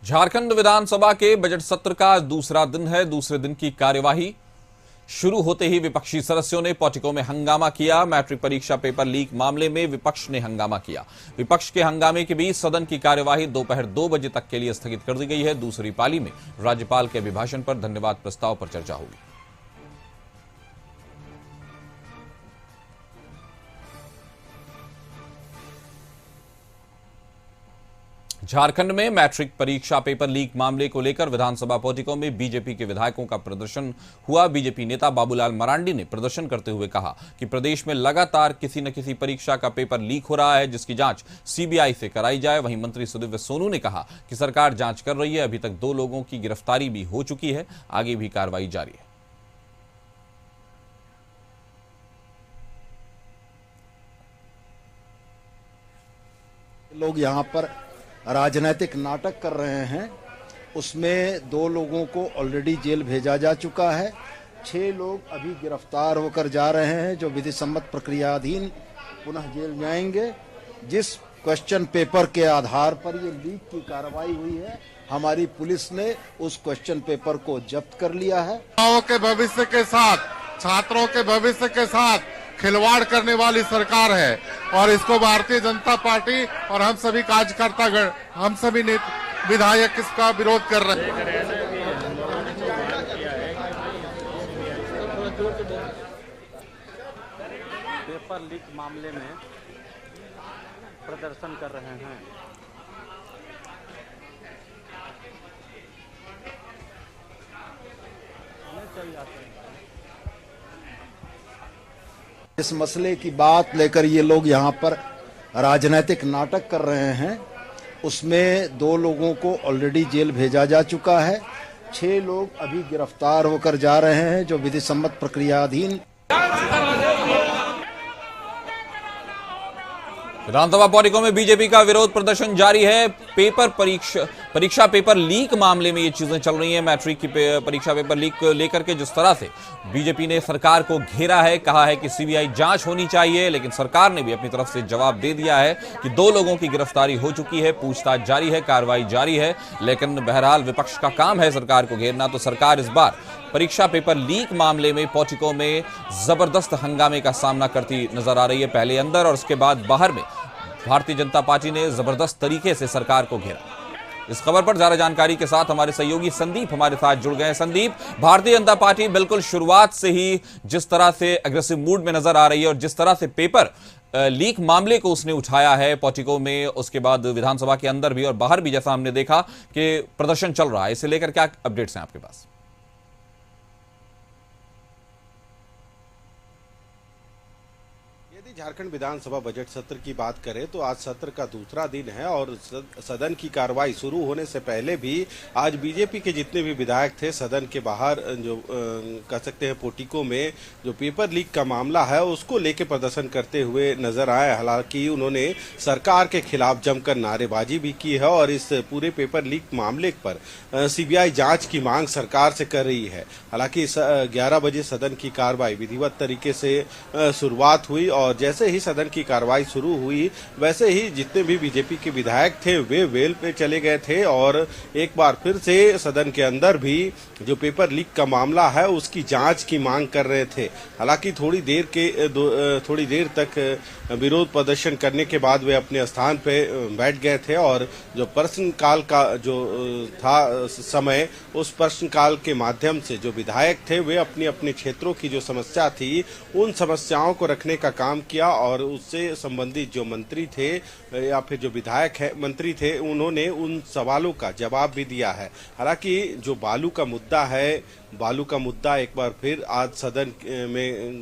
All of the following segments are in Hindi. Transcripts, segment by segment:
झारखंड विधानसभा के बजट सत्र का दूसरा दिन है। दूसरे दिन की कार्यवाही शुरू होते ही विपक्षी सदस्यों ने पोर्टिको में हंगामा किया। मैट्रिक परीक्षा पेपर लीक मामले में विपक्ष ने हंगामा किया। विपक्ष के हंगामे के बीच सदन की कार्यवाही दोपहर 2 बजे तक के लिए स्थगित कर दी गई है। दूसरी पाली में राज्यपाल के अभिभाषण पर धन्यवाद प्रस्ताव पर चर्चा होगी। झारखंड में मैट्रिक परीक्षा पेपर लीक मामले को लेकर विधानसभा पोर्टिको में बीजेपी के विधायकों का प्रदर्शन हुआ। बीजेपी नेता बाबूलाल मरांडी ने प्रदर्शन करते हुए कहा कि प्रदेश में लगातार किसी न किसी परीक्षा का पेपर लीक हो रहा है, जिसकी जांच सीबीआई से कराई जाए। वहीं मंत्री सुदिव्य सोनू ने कहा कि सरकार जांच कर रही है। अभी तक 2 लोगों की गिरफ्तारी भी हो चुकी है, आगे भी कार्रवाई जारी है। लोग यहां पर राजनीतिक नाटक कर रहे हैं, उसमें 2 लोगों को ऑलरेडी जेल भेजा जा चुका है। 6 लोग अभी गिरफ्तार होकर जा रहे हैं, जो विधि सम्मत प्रक्रियाधीन पुनः जेल जाएंगे। जिस क्वेश्चन पेपर के आधार पर ये लीक की कार्रवाई हुई है, हमारी पुलिस ने उस क्वेश्चन पेपर को जब्त कर लिया है। युवाओं के भविष्य के साथ, छात्रों के भविष्य के साथ खिलवाड़ करने वाली सरकार है और इसको भारतीय जनता पार्टी और हम सभी कार्यकर्तागण, हम सभी विधायक इसका विरोध कर रहे हैं। पेपर लीक मामले में प्रदर्शन कर रहे हैं। इस मसले की बात लेकर ये लोग यहाँ पर राजनीतिक नाटक कर रहे हैं, उसमें 2 लोगों को ऑलरेडी जेल भेजा जा चुका है। 6 लोग अभी गिरफ्तार होकर जा रहे हैं, जो विधि सम्मत प्रक्रियाधीन। विधानसभा पोर्टिको में बीजेपी का विरोध प्रदर्शन जारी है। परीक्षा पेपर लीक मामले में ये चीजें चल रही हैं। मैट्रिक की परीक्षा पेपर लीक को लेकर के जिस तरह से बीजेपी ने सरकार को घेरा है, कहा है कि सीबीआई जांच होनी चाहिए, लेकिन सरकार ने भी अपनी तरफ से जवाब दे दिया है कि 2 लोगों की गिरफ्तारी हो चुकी है, पूछताछ जारी है, कार्रवाई जारी है। लेकिन बहरहाल विपक्ष का काम है सरकार को घेरना, तो सरकार इस बार परीक्षा पेपर लीक मामले में पोर्टिको में जबरदस्त हंगामे का सामना करती नजर आ रही है। पहले अंदर और उसके बाद बाहर में भारतीय जनता पार्टी ने जबरदस्त तरीके से सरकार को घेरा। इस खबर पर ज्यादा जानकारी के साथ हमारे सहयोगी संदीप हमारे साथ जुड़ गए हैं। संदीप, भारतीय जनता पार्टी बिल्कुल शुरुआत से ही जिस तरह से अग्रेसिव मूड में नजर आ रही है और जिस तरह से पेपर लीक मामले को उसने उठाया है पोर्टिको में, उसके बाद विधानसभा के अंदर भी और बाहर भी, जैसा हमने देखा कि प्रदर्शन चल रहा है, इसे लेकर क्या अपडेट्स हैं आपके पास? झारखंड विधानसभा बजट सत्र की बात करें तो आज सत्र का दूसरा दिन है और सदन की कार्रवाई शुरू होने से पहले भी आज बीजेपी के जितने भी विधायक थे सदन के बाहर, जो कह सकते हैं पोर्टिको में जो पेपर लीक का मामला है उसको लेकर प्रदर्शन करते हुए नजर आए। हालांकि उन्होंने सरकार के खिलाफ जमकर नारेबाजी भी की है और इस पूरे पेपर लीक मामले पर सीबीआई जांच की मांग सरकार से कर रही है। हालांकि 11 बजे सदन की कार्रवाई विधिवत तरीके से शुरुआत हुई और जैसे ही सदन की कार्रवाई शुरू हुई वैसे ही जितने भी बीजेपी के विधायक थे वे वेल पे चले गए थे और एक बार फिर से सदन के अंदर भी जो पेपर लीक का मामला है उसकी जांच की मांग कर रहे थे। हालांकि थोड़ी देर तक विरोध प्रदर्शन करने के बाद वे अपने स्थान पे बैठ गए थे और जो प्रश्नकाल का जो था समय, उस प्रश्नकाल के माध्यम से जो विधायक थे वे अपनी अपने क्षेत्रों की जो समस्या थी उन समस्याओं को रखने का काम किया और उससे संबंधित जो मंत्री थे या फिर जो विधायक है मंत्री थे उन्होंने उन सवालों का जवाब भी दिया है। हालांकि जो बालू का मुद्दा एक बार फिर आज सदन में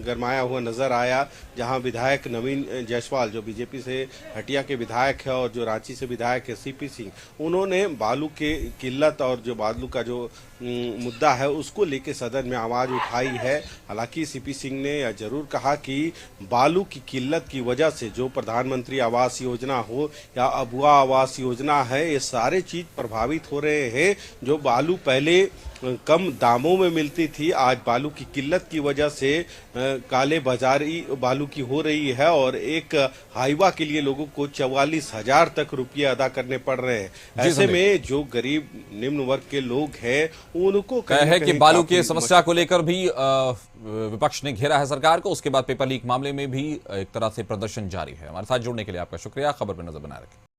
गरमाया हुआ नजर आया, जहां विधायक नवीन जायसवाल जो बीजेपी से हटिया के विधायक है और जो रांची से विधायक है सीपी सिंह, उन्होंने बालू के किल्लत और जो बालू का जो मुद्दा है उसको लेकर सदन में आवाज उठाई है। हालांकि सीपी सिंह ने जरूर कहा कि बालू की किल्लत की वजह से जो प्रधानमंत्री आवास योजना हो या अबुआ आवास योजना है, ये सारे चीज प्रभावित हो रहे हैं। जो बालू पहले कम दामों में मिलती थी, आज बालू की किल्लत की वजह से काले बाजारी बालू की हो रही है और एक हाईवा के लिए लोगों को 44,000 तक रुपये अदा करने पड़ रहे हैं। ऐसे में जो गरीब निम्न वर्ग के लोग हैं उनको है कि बालू की समस्या को लेकर भी विपक्ष ने घेरा है सरकार को। उसके बाद पेपर लीक मामले में भी एक तरह से प्रदर्शन जारी है। हमारे साथ जुड़ने के लिए आपका शुक्रिया। खबर पर नजर बनाए रखें।